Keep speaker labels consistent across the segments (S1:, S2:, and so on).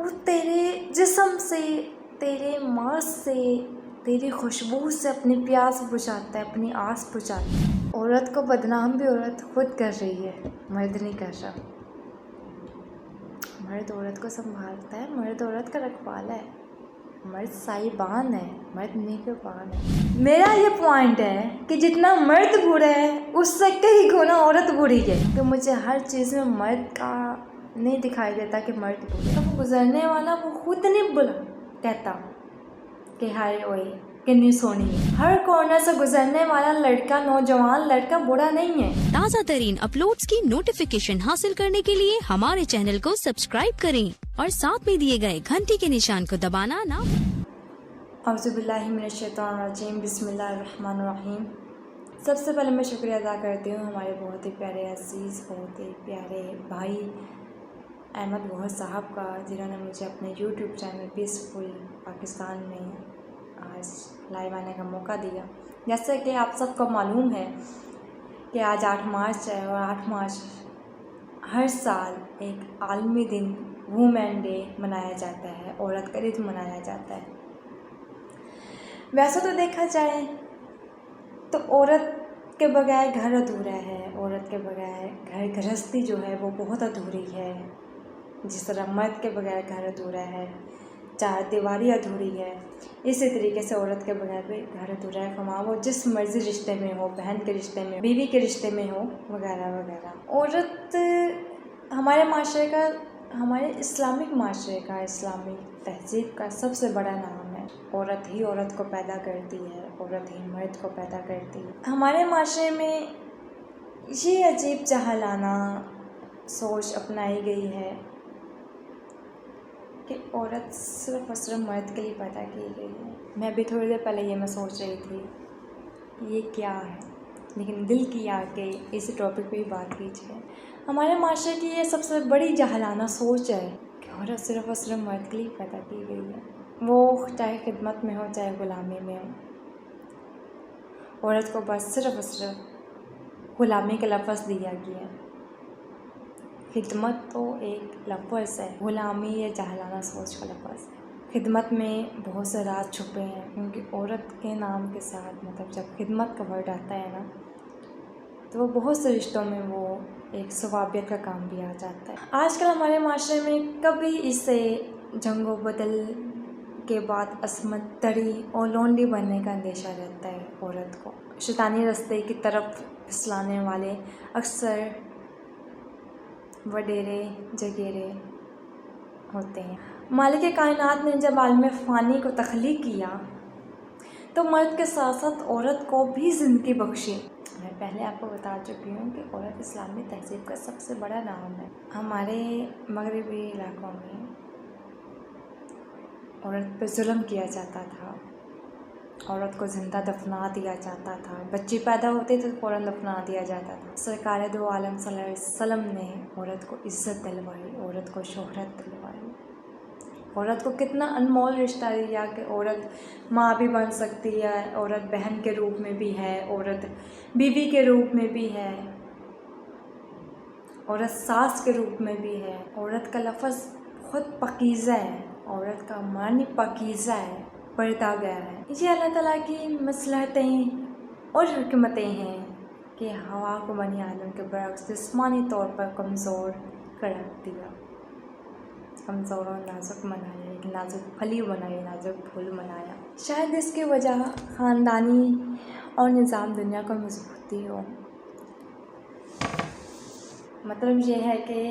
S1: وہ تیرے جسم سے، تیرے ماس سے، تیری خوشبو سے اپنی پیاس بجھاتا ہے، اپنی آس بجھاتا ہے۔ عورت کو بدنام بھی عورت خود کر رہی ہے، مرد نہیں کر رہا۔ مرد عورت کو سنبھالتا ہے، مرد عورت کا رکھوالا ہے، مرد سائبان ہے، مرد نگہبان ہے۔ میرا یہ پوائنٹ ہے کہ جتنا مرد برا ہے اس سے کئی گنا عورت بری ہے، کہ مجھے ہر چیز میں مرد کا نہیں دکھائی دیتا کہ مرد برا ہے۔ وہ گزرنے والا وہ خود نہیں بلا کہتا کہ ہائے اوئے کنی سونی ہے۔ ہر کارنر سے گزرنے والا لڑکا، نوجوان لڑکا برا نہیں ہے۔
S2: تازہ ترین اپلوڈز کی نوٹیفیکیشن حاصل کرنے کے لیے ہمارے چینل کو سبسکرائب کریں اور ساتھ میں دیے گئے گھنٹی کے نشان کو دبانا نہ بھولیں۔
S1: اعوذ باللہ من الشیطان الرجیم، بسم اللہ الرحمن الرحیم۔ سب سے پہلے میں شکریہ ادا کرتی ہوں ہمارے بہت ہی پیارے عزیز، بہت ہی پیارے بھائی احمد گوہر صاحب کا، جنہوں نے مجھے اپنے یوٹیوب چینل پیسفل پاکستان میں آج لائیو آنے کا موقع دیا۔ جیسا کہ آپ سب کو معلوم ہے کہ آج 8 مارچ ہے، اور 8 مارچ ہر سال ایک عالمی دن وومین ڈے منایا جاتا ہے، عورت کا دن منایا جاتا ہے۔ ویسے تو دیکھا جائے تو عورت کے بغیر گھر ادھورا ہے، عورت کے بغیر گھر گرہستی جو ہے وہ بہت ادھوری ہے، جس طرح مرد کے بغیر گھر ادھورا ہے، چار دیواری ادھوری ہے، اسی طریقے سے عورت کے بغیر بھی گھر ادھورا ہے، خواہ وہ جس مرضی رشتے میں ہو، بہن کے رشتے میں، بیوی کے رشتے میں ہو، وغیرہ وغیرہ۔ عورت ہمارے معاشرے کا، ہمارے اسلامک معاشرے کا، اسلامی تہذیب کا سب سے بڑا نام ہے۔ عورت ہی عورت کو پیدا کرتی ہے، عورت ہی مرد کو پیدا کرتی ہے۔ ہمارے معاشرے میں یہ عجیب جاہلانہ سوچ اپنائی گئی ہے کہ عورت صرف اور صرف مرد کے لیے پیدا کی گئی ہے۔ میں بھی تھوڑی دیر پہلے یہ میں سوچ رہی تھی یہ کیا ہے، لیکن دل کیا کہ اس ٹاپک پہ ہی بات کی جائے۔ ہمارے معاشرے کی یہ سب سے بڑی جاہلانہ سوچ ہے کہ عورت صرف اور صرف مرد کے لیے پیدا کی گئی ہے، وہ چاہے خدمت میں ہو چاہے غلامی میں ہو۔ عورت کو بس صرف اور صرف غلامی کا لفظ دیا گیا ہے۔ خدمت تو ایک لفظ ہے، غلامی یہ جاہلانہ سوچ کا لفظ ہے۔ خدمت میں بہت سے راز چھپے ہیں، کیونکہ عورت کے نام کے ساتھ مطلب جب خدمت کا ورڈ آتا ہے نا تو وہ بہت سے رشتوں میں وہ ایک ثوابیت کا کام بھی آ جاتا ہے۔ آج کل ہمارے معاشرے میں کبھی اسے جنگ و بدل کے بعد عصمت دری اور لونڈی بننے کا اندیشہ رہتا ہے عورت کو۔ شیطانی رستے کی طرف پھسلانے والے اکثر وڈیرے جگیرے ہوتے ہیں۔ مالک کائنات نے جب عالم فانی کو تخلیق کیا تو مرد کے ساتھ ساتھ عورت کو بھی زندگی بخشی۔ میں پہلے آپ کو بتا چکی ہوں کہ عورت اسلامی تہذیب کا سب سے بڑا نام ہے۔ ہمارے مغربی علاقوں میں عورت پہ ظلم کیا جاتا تھا، عورت کو زندہ دفنا دیا جاتا تھا، بچی پیدا ہوتی تو فوراً دفنا دیا جاتا تھا۔ سرکار دو عالم صلی اللہ علیہ وسلم نے عورت کو عزت دلوائی، عورت کو شہرت دلوائی، عورت کو کتنا انمول رشتہ دیا کہ عورت ماں بھی بن سکتی ہے، عورت بہن کے روپ میں بھی ہے، عورت بیوی کے روپ میں بھی ہے، عورت ساس کے روپ میں بھی ہے۔ عورت کا لفظ بہت پاکیزہ ہے، عورت کا معنی پاکیزہ ہے، پردہ گیا ہے۔ یہ اللہ تعالیٰ کی مصلحتیں اور حکمتیں ہیں کہ ہوا کو بنی آدم کے برعکس جسمانی طور پر کمزور کر دیا، کمزور اور نازک بنایا، ایک نازک پھلی بنائی، نازک پھول بنایا۔ شاید اس کی وجہ خاندانی اور نظام دنیا کو مضبوطی ہو۔ مطلب یہ ہے کہ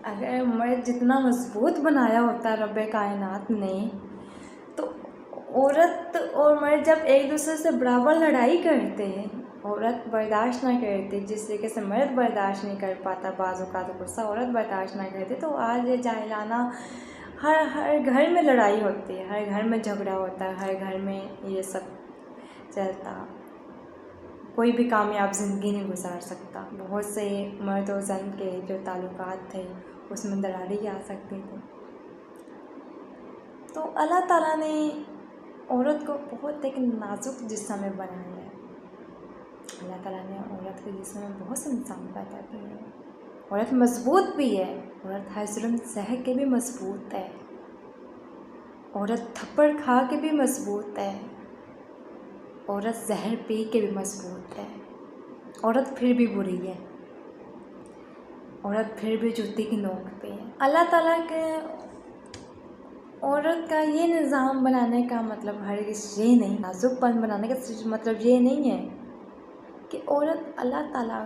S1: اگر مرد جتنا مضبوط بنایا ہوتا رب کائنات نے، تو عورت اور مرد جب ایک دوسرے سے برابر لڑائی کرتے ہیں، عورت برداشت نہ کرتی جس طریقے سے مرد برداشت نہیں کر پاتا، بعض اوقات غصہ عورت برداشت نہ کرتی، تو آج یہ جاہلانہ ہر گھر میں لڑائی ہوتی ہے، ہر گھر میں جھگڑا ہوتا ہے، ہر گھر میں یہ سب چلتا، کوئی بھی کامیاب زندگی نہیں گزار سکتا۔ بہت سے مرد و زن کے جو تعلقات تھے اس میں دراری آ سکتی تھی۔ تو اللہ تعالیٰ نے عورت کو بہت ایک نازک جسم میں بنایا ہے۔ اللہ تعالیٰ نے عورت کے جسم میں بہت سے نظام پیدا کیے ہیں۔ عورت مضبوط بھی ہے، عورت ہر ظلم سہ کے بھی مضبوط ہے، औरत थप्पड़ खा के भी मजबूत है, औरत जहर पी के भी मजबूत है, औरत फिर भी बुरी है, औरत फिर भी जूती की नोक पे है। अल्लाह ताला के औरत का ये निज़ाम बनाने का मतलब हरगिज़ ये नहीं, नाजुकपन बनाने का मतलब ये नहीं है कि औरत अल्लाह ताला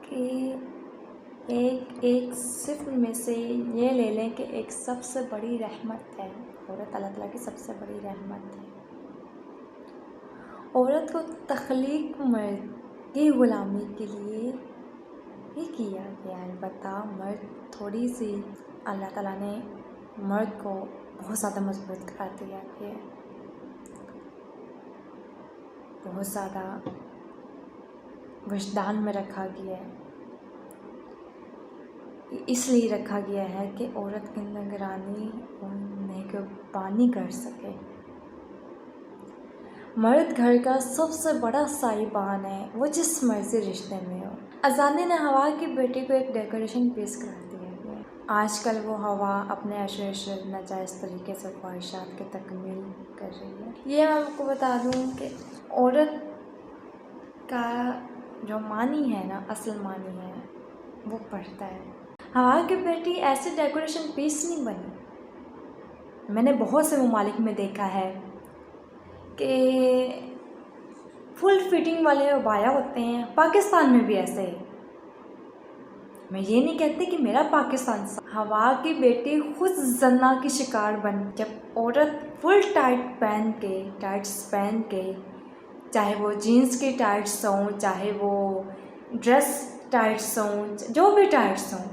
S1: के एक सिफ़्त में से ये ले लें कि एक सबसे बड़ी रहमत है। औरत अल्लाह ताला की सबसे बड़ी रहमत है। औरत को तख्लीक मर्द की ग़ुलामी के लिए ही किया गया है। अलबत्ता मर्द थोड़ी सी अल्लाह ताला ने मर्द को बहुत ज़्यादा मजबूत कर दिया है, बहुत ज़्यादा विजदान में रखा गया है। इसलिए रखा गया है कि औरत की निगरानी और निगहबानी कर सके। मर्द घर का सबसे बड़ा साहिबान है, वो जिस मर्जी रिश्ते में हो। अज़ानी ने हवा की बेटी को एक डेकोरेशन पीस करार दिया गया। आजकल वो हवा अपने ऐश नाजायज़ तरीके से ख्वाहिशात की तकमील कर रही है। ये मैं आपको बता दूँ कि औरत का जो मानी है ना, असल मानी है, वो पढ़ता है। हवा की बेटी ऐसे डेकोरेशन पीस नहीं बनी। मैंने बहुत से ममालिक में देखा है कि फुल फिटिंग वाले अबाया होते हैं, पाकिस्तान में भी ऐसे है। मैं ये नहीं कहती कि मेरा पाकिस्तान हवा की बेटी खुद ज़न्ना की शिकार बन। जब औरत फुल टाइट्स पहन के, चाहे वो जीन्स की टाइट्स हों, चाहे वो ड्रेस टाइट्स हों, जो भी टाइट्स हों,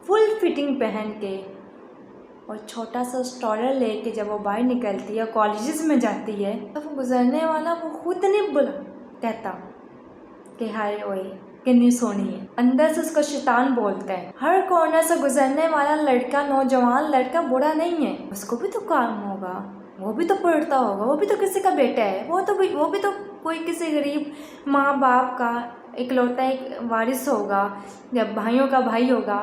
S1: फुल फिटिंग पहन के और छोटा सा स्टॉलर लेके जब वो बाहर निकलती है, कॉलेजेस में जाती है, तो वो गुजरने वाला वो खुद नहीं बुला कहता कि हाय ओए कितनी सोहनी है। अंदर से उसका शैतान बोलता है। हर कॉर्नर से गुजरने वाला लड़का, नौजवान लड़का बुरा नहीं है, उसको भी तो काम होगा, वो भी तो पढ़ता होगा, वो भी तो किसी का बेटा है, वो भी तो कोई किसी गरीब माँ बाप का इकलौता एक वारिस होगा, या भाइयों का भाई होगा,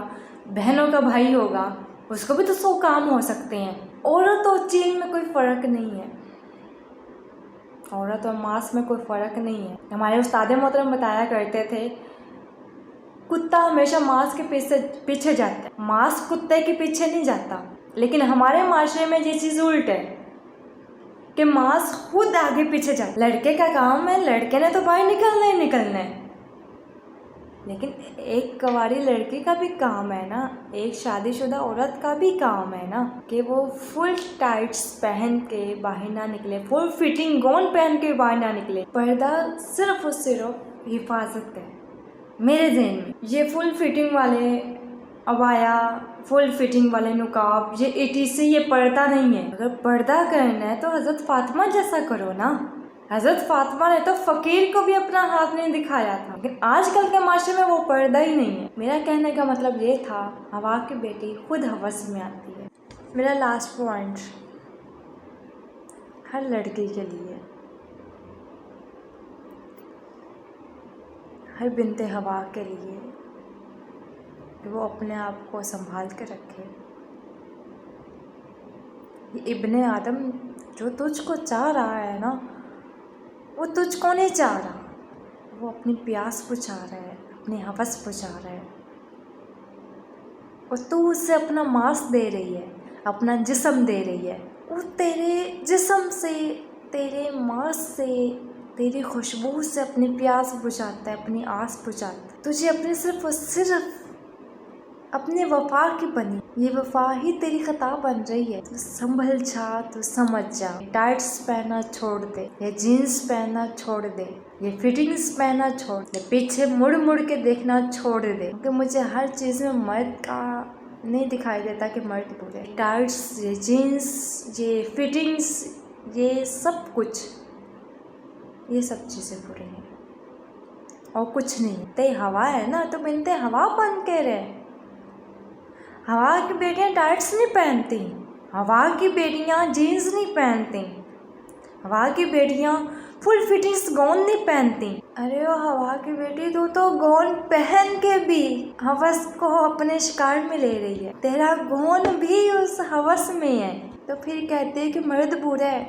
S1: बहनों का भाई होगा, उसको भी तो 100 काम हो सकते हैं। औरत और चील में कोई फ़र्क नहीं है, औरत और मांस में कोई फ़र्क नहीं है। हमारे उस्ताद मोहतरम बताया करते थे, कुत्ता हमेशा मांस के पीछे जाता है, मांस कुत्ते के पीछे नहीं जाता। लेकिन हमारे माशरे में ये चीज़ उल्ट है कि मांस खुद आगे पीछे जाता। लड़के का काम है, लड़के ने तो बाहर निकलना है, लेकिन एक कवारी लड़की का भी काम है ना, एक शादीशुदा औरत का भी काम है ना कि वो फुल टाइट्स पहन के बाहर ना निकले, फुल फिटिंग गाउन पहन के बाहर ना निकले। पर्दा सिर्फ और सिर्फ हिफाजत है मेरे ज़हन में। ये फुल फिटिंग वाले अबाया, फुल फिटिंग वाले नुकाब, ये ETC, ये पर्दा नहीं है। अगर पर्दा करना है तो हज़रत फातिमा जैसा करो ना। हज़रत फातिमा ने तो फ़कीर को भी अपना हाथ नहीं दिखाया था, लेकिन आजकल के माशरे में वो पर्दा ही नहीं है। मेरा कहने का मतलब ये था, हवा की बेटी खुद हवस में आती है। मेरा लास्ट पॉइंट हर लड़की के लिए, हर बिन्ते हवा के लिए, कि वो अपने आप को संभाल कर रखे। ये इब्ने आदम जो तुझको चाह रहा है ना, वो तुझको नहीं चाह रहा, वो अपनी प्यास बुझा रहा है, अपनी हवस बुझा रहा है, और तू उससे अपना मांस दे रही है, अपना जिस्म दे रही है। वो तेरे जिस्म से, तेरे मांस से, तेरी खुशबू से अपनी प्यास बुझाता है, अपनी आस बुझाता है। तुझे अपने सिर्फ और सिर्फ अपने वफा की बनी, ये वफा ही तेरी खता बन रही है। तो संभल जा, तो समझ जा। टाइट्स पहनना छोड़ दे, ये जीन्स पहनना छोड़ दे, ये फिटिंग्स पहनना छोड़ दे, पीछे मुड़ मुड़ के देखना छोड़ दे, क्योंकि मुझे हर चीज़ में मर्द का नहीं दिखाई देता कि मर्द बुरे। टाइट्स, ये जीन्स, ये फिटिंग्स, ये सब कुछ, ये सब चीज़ें बुरे हैं और कुछ नहीं। ते हवा है ना, तो बिनते हवा बन के रहे। हवा की बेटियां टाइट्स नहीं पहनती, हवा की बेटियां जीन्स नहीं पहनती, हवा की बेटियां फुल फिटिंग्स गाउन नहीं पहनती। अरे वो हवा की बेटी, तू तो गाउन पहन के भी हवस को अपने शिकार में ले रही है। तेरा गाउन भी उस हवस में है, तो फिर कहते हैं कि मर्द बूढ़ा है,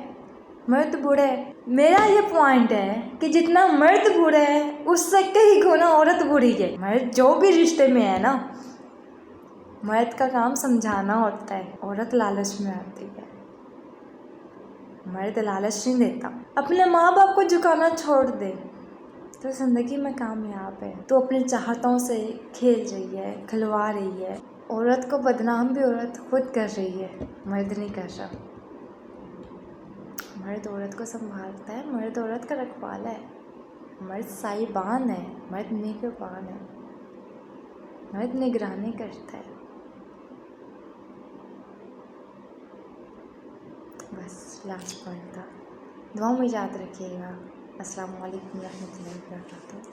S1: मर्द बूढ़ा है। मेरा ये पॉइंट है कि जितना मर्द बूढ़ा है उससे कहीं गुना औरत बूढ़ी है। मर्द जो भी रिश्ते में है ना, मर्द का काम समझाना होता है, औरत लालच में आती है। मर्द लालच नहीं देता। अपने माँ बाप को झुकाना छोड़ दे तो ज़िंदगी में कामयाब है। तो अपने चाहतों से खेल रही है, खिलवा रही है। औरत को बदनाम भी औरत खुद कर रही है, मर्द नहीं कर रहा। मर्द औरत को संभालता है, मर्द औरत का रखवाला है, मर्द साहिबान है, मर्द निगहबान है, मर्द निगरानी करता है। बस लास्ट पॉइंट था। दुआ में याद रखिएगा। अस्सलाम वालेकुम रहमतुल्लाहि व बरकातहू।